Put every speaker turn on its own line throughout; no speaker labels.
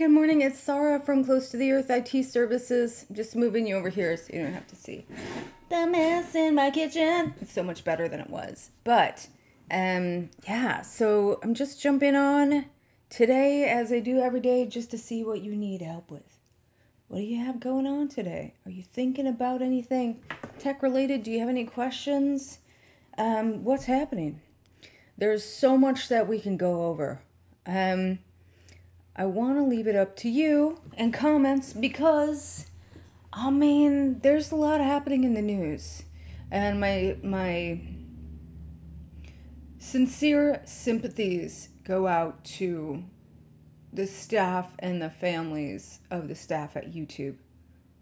good morning. It's Sarah from Close to the Earth IT Services. Just moving you over here so you don't have to see the mess in my kitchen. It's so much better than it was. But, yeah, so I'm just jumping on today, as I do every day, just to see what you need help with. What do you have going on today? Are you thinking about anything tech related? Do you have any questions? What's happening? There's so much that we can go over. I want to leave it up to you and comments because, I mean, there's a lot happening in the news. And my sincere sympathies go out to the staff and the families of the staff at YouTube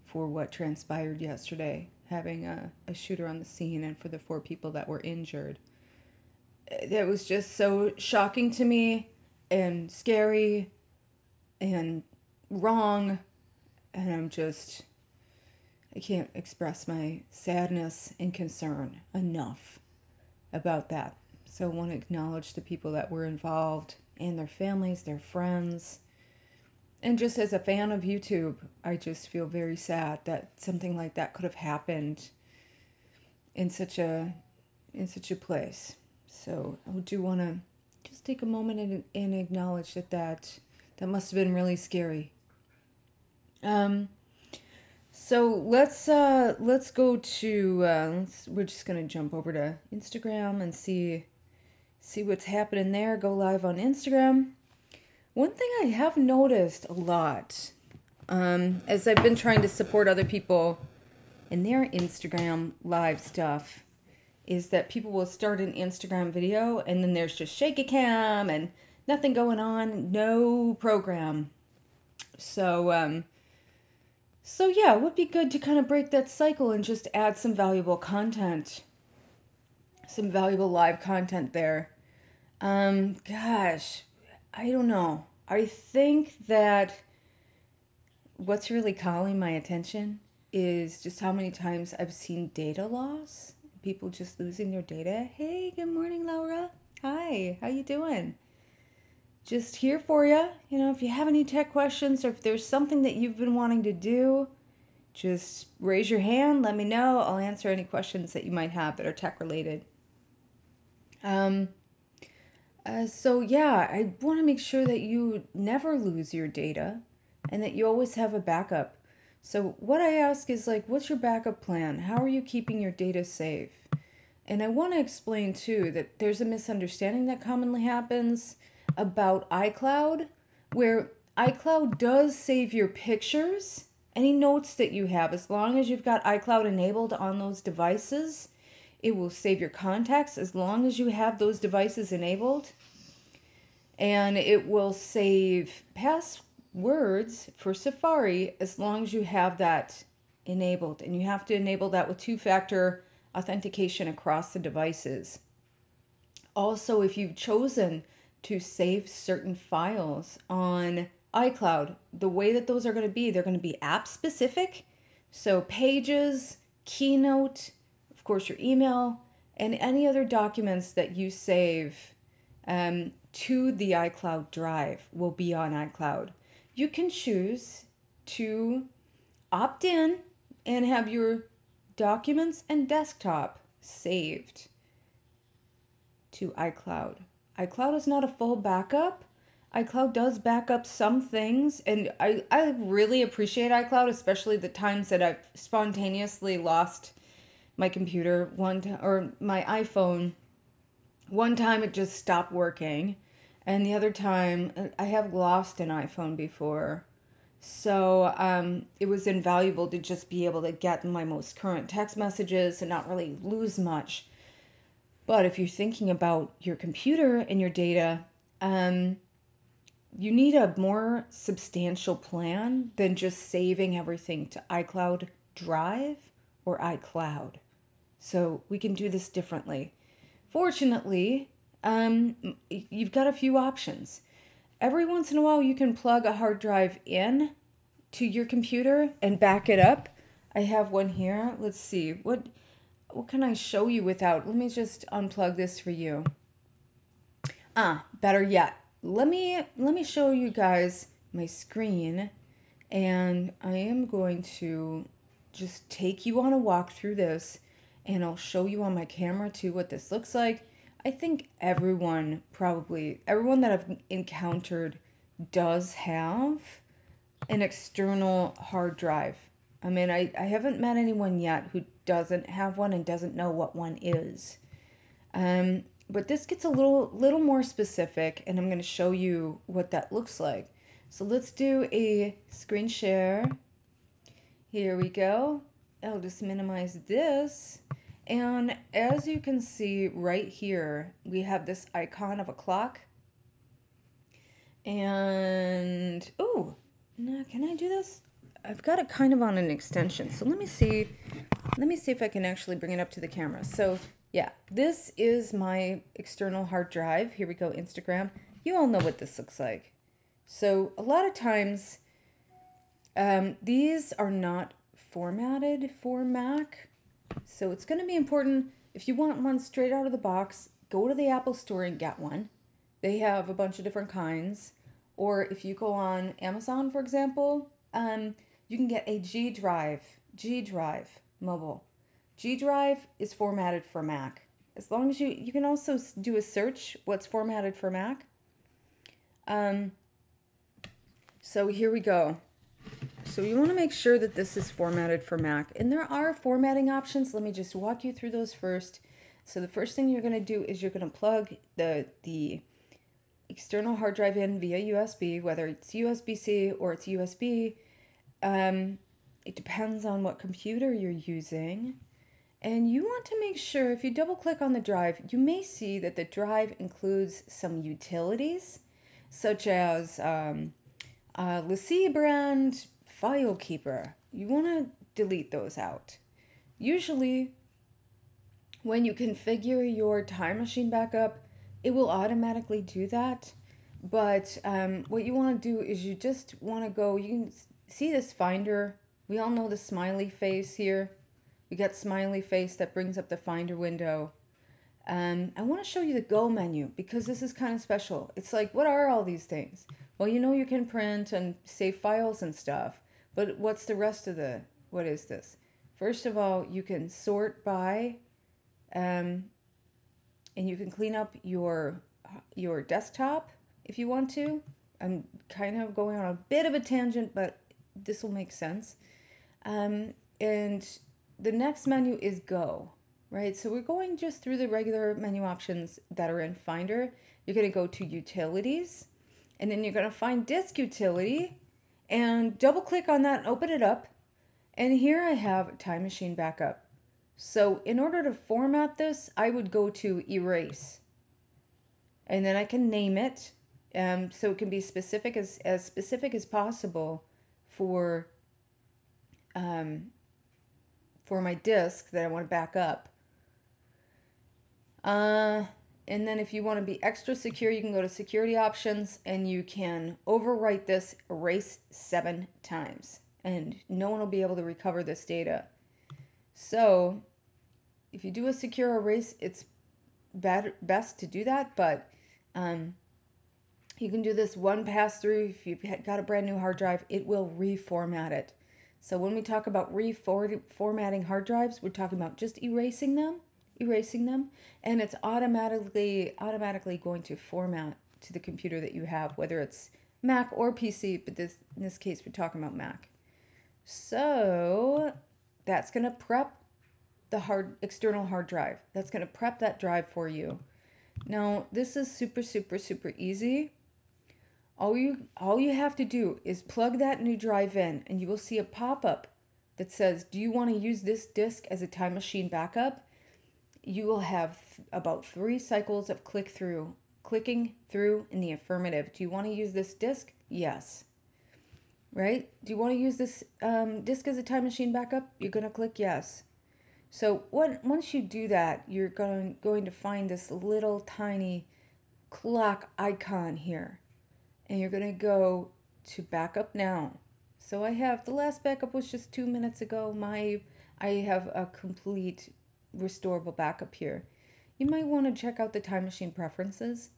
for what transpired yesterday, having a shooter on the scene, and for the 4 people that were injured. That was just so shocking to me and scary and wrong, and I can't express my sadness and concern enough about that. So I want to acknowledge the people that were involved and their families, their friends. And just as a fan of YouTube, I just feel very sad that something like that could have happened in such a place. So I do want to just take a moment and acknowledge that must have been really scary. So let's go to we're just gonna jump over to Instagram and see what's happening there. Go live on Instagram. One thing I have noticed a lot, as I've been trying to support other people in their Instagram live stuff, is that people will start an Instagram video and then there's just shaky cam and nothing going on, no program. So yeah, it would be good to kind of break that cycle and just add some valuable content, some valuable live content there. Gosh, I don't know. I think that what's really calling my attention is just how many times I've seen data loss, people just losing their data. Hey, good morning, Laura. Hi, how you doing? Just here for you. You know, if you have any tech questions or if there's something that you've been wanting to do, just raise your hand, let me know. I'll answer any questions that you might have that are tech related. So yeah, I want to make sure that you never lose your data and that you always have a backup. So what I ask is, like, what's your backup plan? How are you keeping your data safe? And I want to explain too that there's a misunderstanding that commonly happens about iCloud, where iCloud does save your pictures, any notes that you have. As long as you've got iCloud enabled on those devices, it will save your contacts as long as you have those devices enabled. And it will save passwords for Safari as long as you have that enabled. And you have to enable that with 2-factor authentication across the devices. Also, if you've chosen to save certain files on iCloud, the way that those are going to be, they're going to be app specific. So Pages, Keynote, of course your email, and any other documents that you save to the iCloud drive will be on iCloud. You can choose to opt in and have your documents and desktop saved to iCloud. iCloud is not a full backup. iCloud does back up some things, and I really appreciate iCloud, especially the times that I've spontaneously lost my computer or my iPhone. One time it just stopped working, and the other time I have lost an iPhone before. So it was invaluable to just be able to get my most current text messages and not really lose much. But if you're thinking about your computer and your data, you need a more substantial plan than just saving everything to iCloud Drive or iCloud. So we can do this differently. Fortunately, you've got a few options. Every once in a while, you can plug a hard drive in to your computer and back it up. I have one here. Let's see. What can I show you without? Let me just unplug this for you. Better yet, let me show you guys my screen, and I am going to just take you on a walk through this, and I'll show you on my camera too what this looks like. I think everyone, probably everyone that I've encountered, does have an external hard drive. I mean, I haven't met anyone yet who doesn't have one and doesn't know what one is. But this gets a little more specific, and I'm going to show you what that looks like. So let's do a screen share. Here we go. I'll just minimize this. And as you can see right here, we have this icon of a clock. And, oh, now can I do this? I've got it kind of on an extension. So let me see if I can actually bring it up to the camera. So yeah, this is my external hard drive. Here we go, Instagram. You all know what this looks like. So a lot of times, these are not formatted for Mac. So it's going to be important, if you want one straight out of the box, go to the Apple Store and get one. They have a bunch of different kinds. Or if you go on Amazon, for example, you can get a G Drive mobile. G Drive is formatted for Mac. As long as you can also do a search, what's formatted for Mac. So here we go. So you want to make sure that this is formatted for Mac. And there are formatting options. Let me just walk you through those first. So the first thing you're going to do is you're going to plug the external hard drive in via USB, whether it's USB-C or it's USB. It depends on what computer you're using. And you want to make sure, if you double click on the drive, you may see that the drive includes some utilities, such as LaCie brand file keeper. You want to delete those out. Usually, when you configure your Time Machine backup, it will automatically do that. But what you want to do is you just want to go, you can see this Finder. We all know the smiley face here. We got smiley face that brings up the Finder window. I want to show you the Go menu because this is kind of special. It's like, what are all these things? Well, you know you can print and save files and stuff, but what's the rest of what is this? First of all, you can sort by, and you can clean up your desktop if you want to. I'm kind of going on a bit of a tangent, but this will make sense. And the next menu is Go, right? So we're going just through the regular menu options that are in Finder. You're going to go to Utilities, and then you're going to find Disk Utility, and double click on that and open it up. And here I have Time Machine Backup. So in order to format this, I would go to Erase. And then I can name it, so it can be specific as specific as possible for my disk that I want to back up. And then if you want to be extra secure, you can go to Security Options and you can overwrite this erase 7 times. And no one will be able to recover this data. So if you do a secure erase, it's best to do that, but you can do this one pass through. If you've got a brand new hard drive, it will reformat it. So when we talk about reformatting hard drives, we're talking about just erasing them, and it's automatically going to format to the computer that you have, whether it's Mac or PC, but in this case, we're talking about Mac. So that's going to prep the external hard drive. That's going to prep that drive for you. Now, this is super, super, super easy. All you have to do is plug that new drive in, and you will see a pop-up that says, do you want to use this disk as a Time Machine backup? You will have about 3 cycles of clicking through in the affirmative. Do you want to use this disk? Yes. Right? Do you want to use this disk as a Time Machine backup? You're going to click yes. So once you do that, you're going to find this little tiny clock icon here. And you're going to go to backup now. So the last backup was just 2 minutes ago. I have a complete restorable backup here. You might want to check out the Time Machine preferences.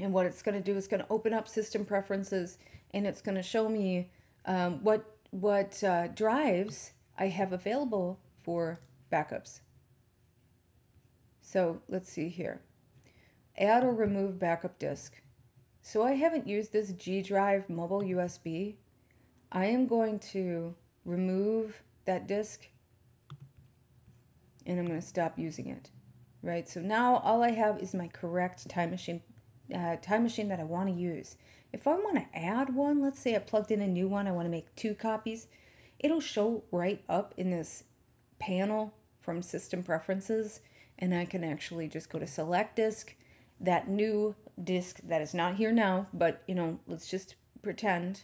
And what it's going to do is going to open up system preferences, and it's going to show me what drives I have available for backups. So let's see here. Add or remove backup disk. So I haven't used this G Drive mobile USB. I am going to remove that disk, and I'm going to stop using it. Right? So now all I have is my correct time machine that I want to use. If I want to add one, let's say I plugged in a new one, I want to make 2 copies, it'll show right up in this panel from System Preferences, and I can actually just go to Select Disk, that new disk that is not here now, but let's just pretend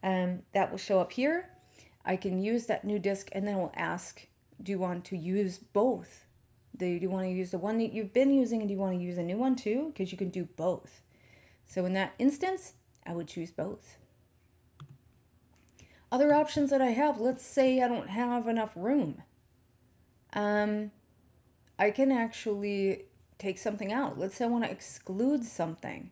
that will show up here. I can use that new disk, and then it will ask, do you want to use both? Do you want to use the one that you've been using, and do you want to use a new one too? Because you can do both. So in that instance, I would choose both. Other options that I have, let's say I don't have enough room. I can actually take something out. Let's say I want to exclude something.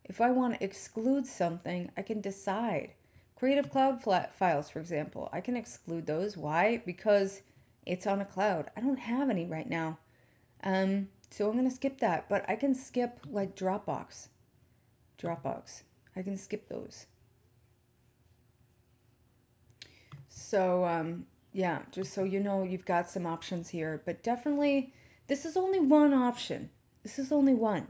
If I want to exclude something, I can decide. Creative Cloud files, for example, I can exclude those. Why? Because it's on a cloud. I don't have any right now. So I'm going to skip that. But I can skip like Dropbox. I can skip those. So, yeah, just so you know, you've got some options here. But definitely, this is only one option. This is only one.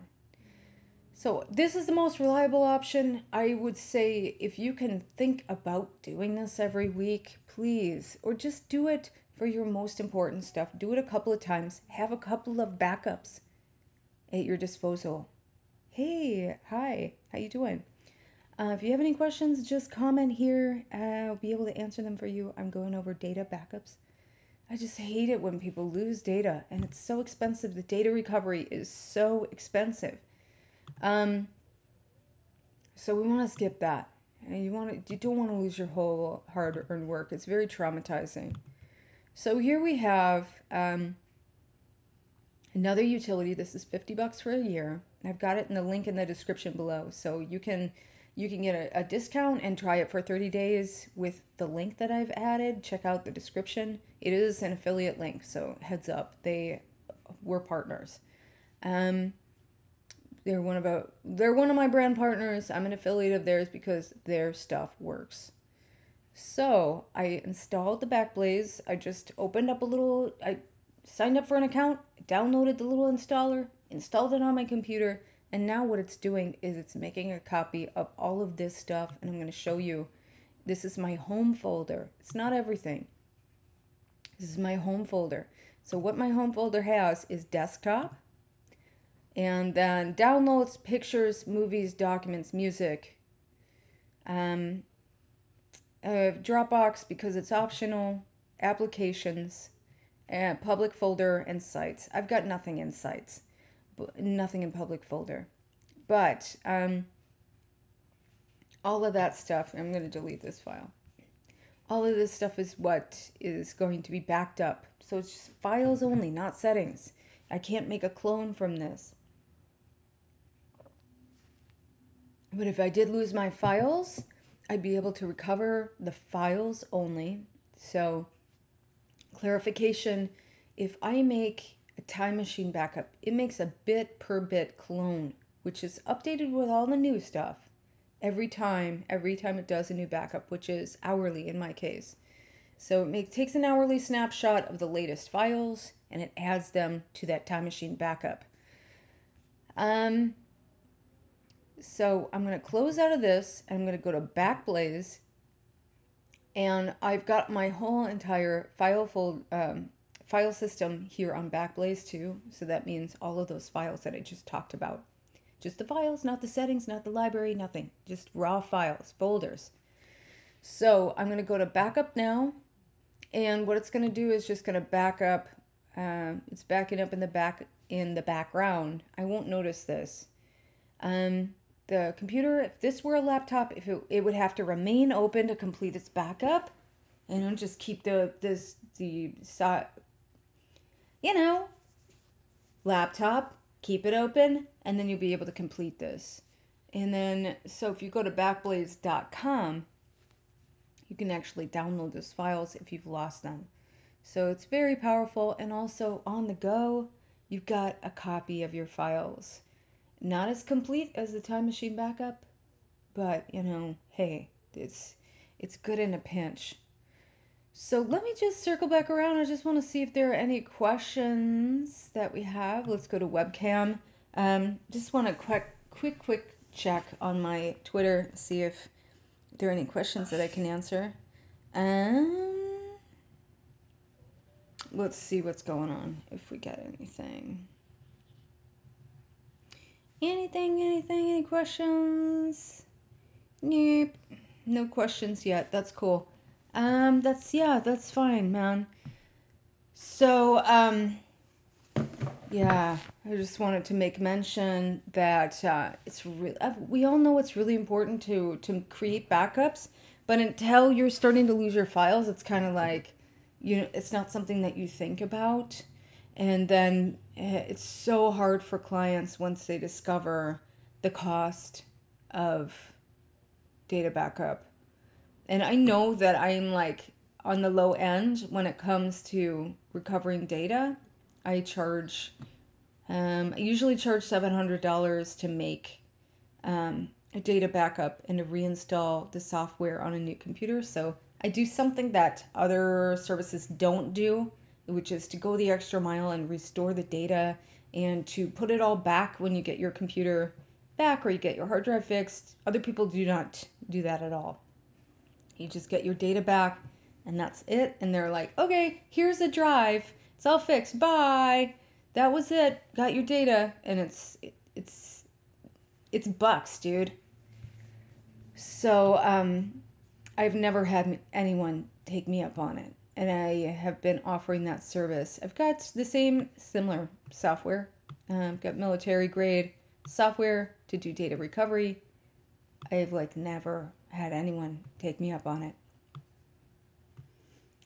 So this is the most reliable option. I would say if you can think about doing this every week, please, or just do it for your most important stuff. Do it a couple of times. Have a couple of backups at your disposal. Hey, hi, how you doing? If you have any questions, just comment here. I'll be able to answer them for you. I'm going over data backups. I just hate it when people lose data, and it's so expensive. The data recovery is so expensive. So we want to skip that. And you don't want to lose your whole hard-earned work. It's very traumatizing. So here we have another utility. This is $50 for a year. I've got it in the link in the description below. So you can get a discount and try it for 30 days with the link that I've added. Check out the description. It is an affiliate link, so heads up. We're partners. They're one of my brand partners. I'm an affiliate of theirs because their stuff works. So I installed the Backblaze. I just opened up I signed up for an account, downloaded the little installer, installed it on my computer, and now what it's doing is it's making a copy of all of this stuff, and I'm going to show you. This is my home folder. It's not everything. This is my home folder. So what my home folder has is desktop, and then downloads, pictures, movies, documents, music, Dropbox because it's optional, applications, public folder, and sites. I've got nothing in sites, nothing in public folder. But all of that stuff, I'm going to delete this file. All of this stuff is what is going to be backed up. So it's just files only, not settings. I can't make a clone from this. But if I did lose my files, I'd be able to recover the files only. So, clarification, if I make a time machine backup, it makes a bit per bit clone, which is updated with all the new stuff every time it does a new backup, which is hourly in my case. So it takes an hourly snapshot of the latest files, and it adds them to that time machine backup. So I'm going to close out of this, and I'm going to go to Backblaze, and I've got my whole entire file system here on Backblaze too. So that means all of those files that I just talked about. Just the files, not the settings, not the library, nothing. Just raw files, folders. So I'm going to go to Backup Now, and what it's going to do is just going to back up. It's backing up in the background. I won't notice this. The computer, if this were a laptop, it would have to remain open to complete its backup, and just keep laptop, keep it open, and then you'll be able to complete this. And then, so if you go to Backblaze.com, you can actually download those files if you've lost them. So it's very powerful, and also on the go, you've got a copy of your files. Not as complete as the Time Machine backup, but hey, it's good in a pinch. So let me just circle back around. I just want to see if there are any questions that we have. Let's go to webcam. Just want a quick check on my Twitter, see if there are any questions that I can answer. Let's see what's going on, if we get anything. Any questions? Nope. No questions yet. That's cool. That's fine, man. So, yeah, I just wanted to make mention that we all know it's really important to create backups, but until you're starting to lose your files, it's kind of like, it's not something that you think about. And then it's so hard for clients once they discover the cost of data backup. And I know that I'm like on the low end when it comes to recovering data. I usually charge $700 to make a data backup and to reinstall the software on a new computer. So I do something that other services don't do, which is to go the extra mile and restore the data and to put it all back when you get your computer back or you get your hard drive fixed. Other people do not do that at all. You just get your data back and that's it. And they're like, okay, here's a drive. It's all fixed. Bye. That was it. Got your data. And it's bucks, dude. So I've never had anyone take me up on it. And I have been offering that service. I've got the similar software. I've got military grade software to do data recovery. I've never had anyone take me up on it.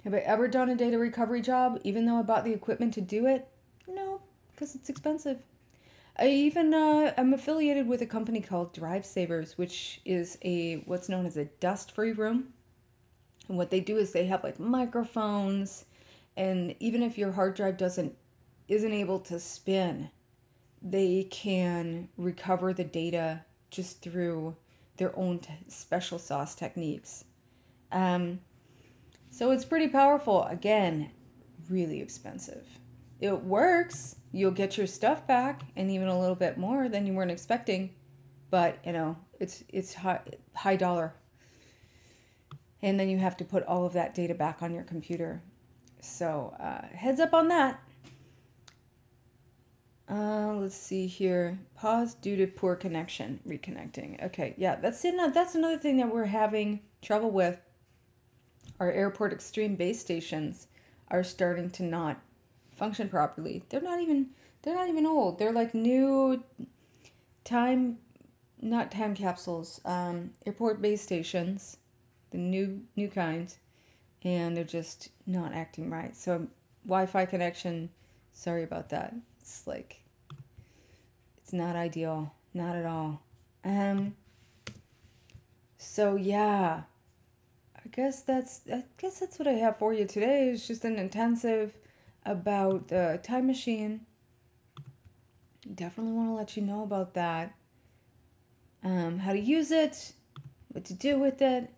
Have I ever done a data recovery job even though I bought the equipment to do it? No, because it's expensive. I'm affiliated with a company called Drive Savers, which is what's known as a dust-free room. And what they do is they have microphones, and even if your hard drive isn't able to spin, they can recover the data just through their own special sauce techniques. So it's pretty powerful. Again, really expensive. It works. You'll get your stuff back and even a little bit more than you weren't expecting. But, it's high dollar. And then you have to put all of that data back on your computer. So heads up on that. Let's see here. Pause due to poor connection. Reconnecting. Okay, yeah, that's another thing that we're having trouble with. Our Airport Extreme base stations are starting to not function properly. They're not even old. They're like new not time capsules. Airport base stations, the new kind, and they're just not acting right. So Wi-Fi connection. Sorry about that. It's not ideal, not at all. So yeah, I guess that's what I have for you today. It's just an intensive about the Time Machine. Definitely want to let you know about that. How to use it, what to do with it,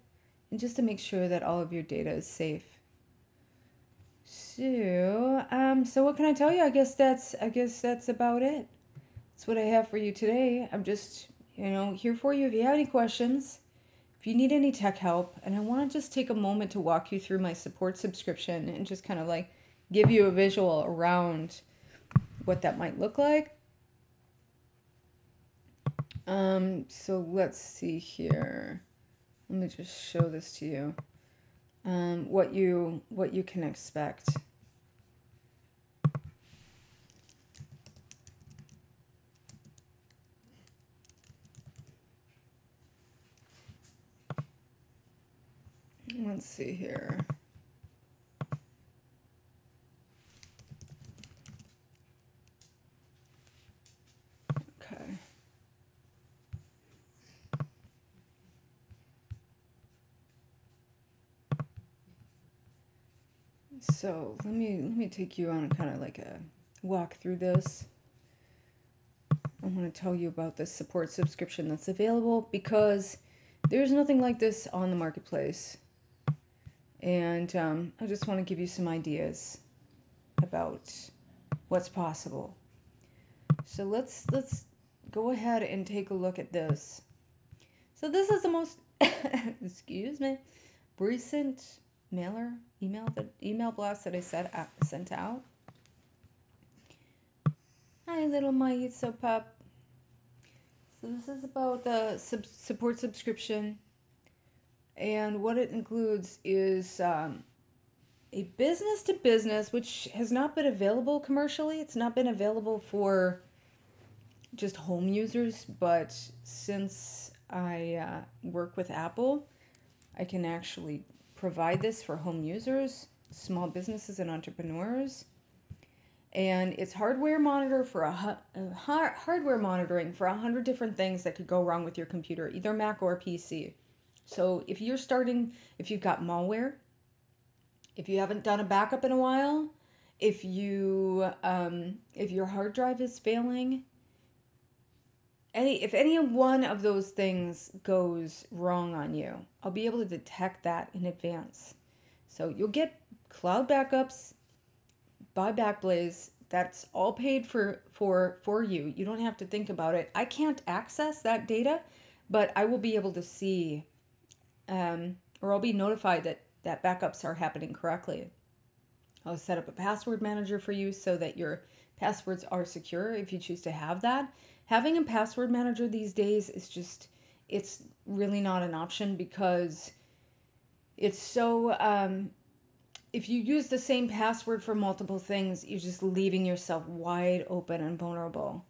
and just to make sure that all of your data is safe. So what can I tell you? I guess that's about it. That's what I have for you today. I'm just, here for you if you have any questions, if you need any tech help, and I want to just take a moment to walk you through my support subscription and just kind of give you a visual around what that might look like. So let's see here. Let me just show this to you. What you can expect. Let's see here. Okay. So let me take you on kind of like a walk through this. I want to tell you about this support subscription that's available because there's nothing like this on the marketplace, and I just want to give you some ideas about what's possible. So let's go ahead and take a look at this. So this is the most excuse me recent email blast that I sent out. Hi, little Maizo pup. So this is about the support subscription, and what it includes is a business to business, which has not been available commercially. It's not been available for just home users, but since I work with Apple, I can actually provide this for home users, small businesses, and entrepreneurs. And it's hardware hardware monitoring for 100 different things that could go wrong with your computer, either Mac or PC. So if you've got malware, if you haven't done a backup in a while, if your hard drive is failing, if any one of those things goes wrong on you, I'll be able to detect that in advance. So you'll get cloud backups by Backblaze. That's all paid for you. You don't have to think about it. I can't access that data, but I will be able to see, or I'll be notified that backups are happening correctly. I'll set up a password manager for you so that your passwords are secure if you choose to have that. Having a password manager these days it's really not an option because it's so, if you use the same password for multiple things, you're just leaving yourself wide open and vulnerable.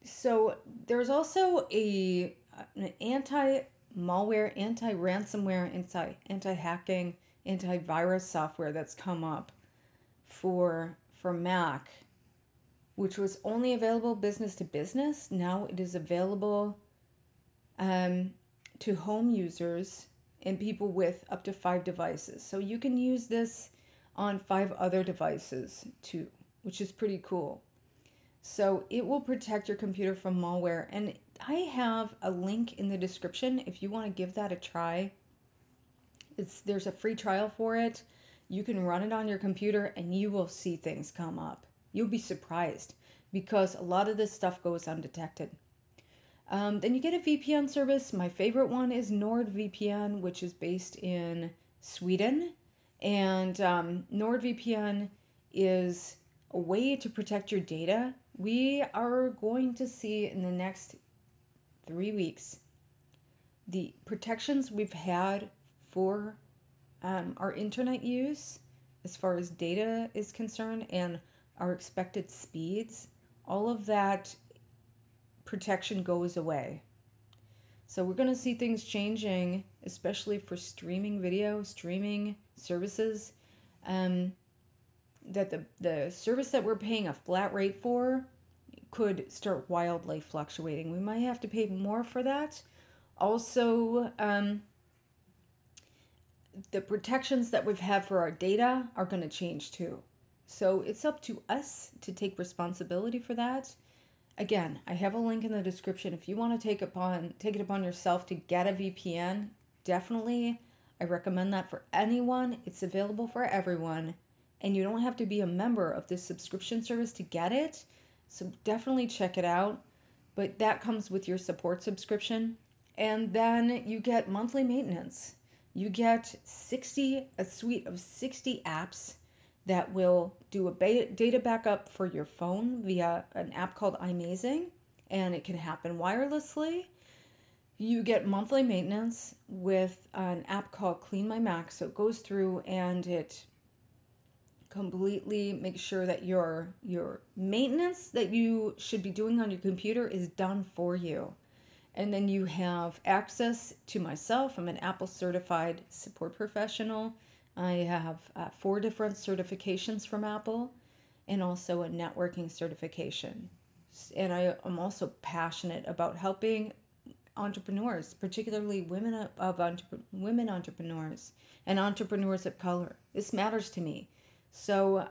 So there's also an anti-malware, anti-ransomware, anti-hacking, antivirus software that's come up for Mac, which was only available business to business. Now it is available to home users and people with up to 5 devices. So you can use this on 5 other devices too, which is pretty cool. So it will protect your computer from malware. And I have a link in the description if you want to give that a try. There's a free trial for it. You can run it on your computer and you will see things come up. You'll be surprised because a lot of this stuff goes undetected. Then you get a VPN service. My favorite one is NordVPN, which is based in Sweden. And NordVPN is a way to protect your data. We are going to see in the next 3 weeks the protections we've had for our internet use as far as data is concerned and our expected speeds. All of that protection goes away. So we're going to see things changing, especially for streaming video, streaming services. That the service that we're paying a flat rate for could start wildly fluctuating. We might have to pay more for that. Also, the protections that we've had for our data are going to change too. So it's up to us to take responsibility for that. Again, I have a link in the description. If you want to take it upon yourself to get a VPN, definitely I recommend that for anyone. It's available for everyone, and you don't have to be a member of this subscription service to get it. So definitely check it out. But that comes with your support subscription, and then you get monthly maintenance. You get a suite of 60 apps that will do a data backup for your phone via an app called iMazing, and it can happen wirelessly. You get monthly maintenance with an app called Clean My Mac, so it goes through and it completely makes sure that your maintenance that you should be doing on your computer is done for you. And then you have access to myself. I'm an Apple certified support professional. I have 4 different certifications from Apple and also a networking certification. And I am also passionate about helping entrepreneurs, particularly women entrepreneurs and entrepreneurs of color. This matters to me. So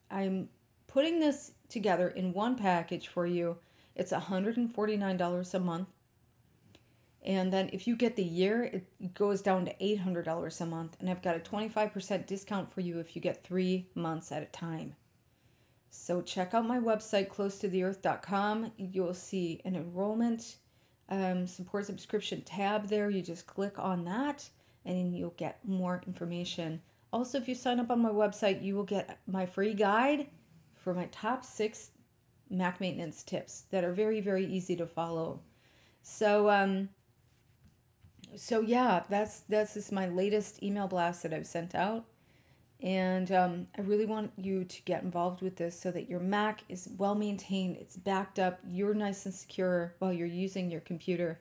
I'm putting this together in one package for you. It's $149 a month. And then if you get the year, it goes down to $800 a month. And I've got a 25% discount for you if you get 3 months at a time. So check out my website, closetotheearth.com. You'll see an enrollment support subscription tab there. You just click on that and then you'll get more information. Also, if you sign up on my website, you will get my free guide for my top 6 Mac maintenance tips that are very, very easy to follow. So, yeah, that's just my latest email blast that I've sent out. And I really want you to get involved with this so that your Mac is well maintained, it's backed up, you're nice and secure while you're using your computer.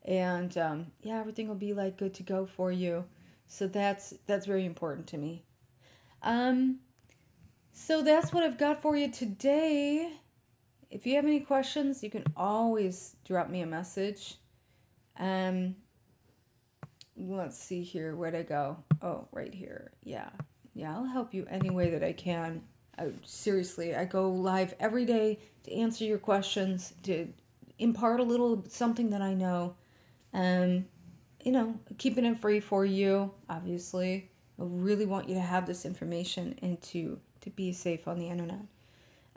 And yeah, everything will be like good to go for you. So that's very important to me. So that's what I've got for you today. If you have any questions, you can always drop me a message. Let's see here, where'd I go? Oh, right here. Yeah, I'll help you any way that I can. Seriously, I go live every day to answer your questions, to impart a little something that I know. Keeping it free for you, obviously. I really want you to have this information and to be safe on the internet.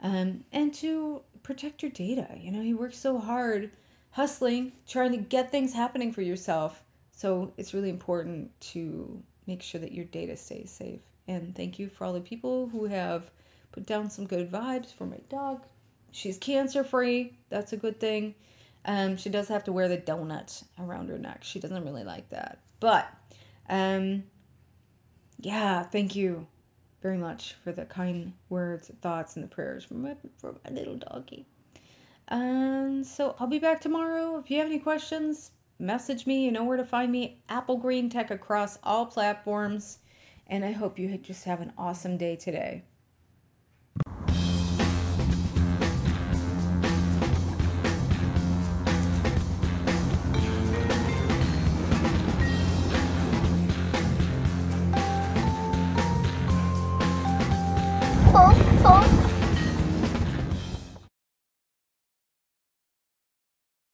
And to protect your data. You work so hard, hustling, trying to get things happening for yourself. So it's really important to make sure that your data stays safe. And thank you for all the people who have put down some good vibes for my dog. She's cancer-free. That's a good thing. She does have to wear the donut around her neck. She doesn't really like that. But, yeah, thank you very much for the kind words, thoughts, and the prayers for my little doggy. So I'll be back tomorrow. If you have any questions, message me. You know where to find me. Apple Green Tech across all platforms. And I hope you just have an awesome day today.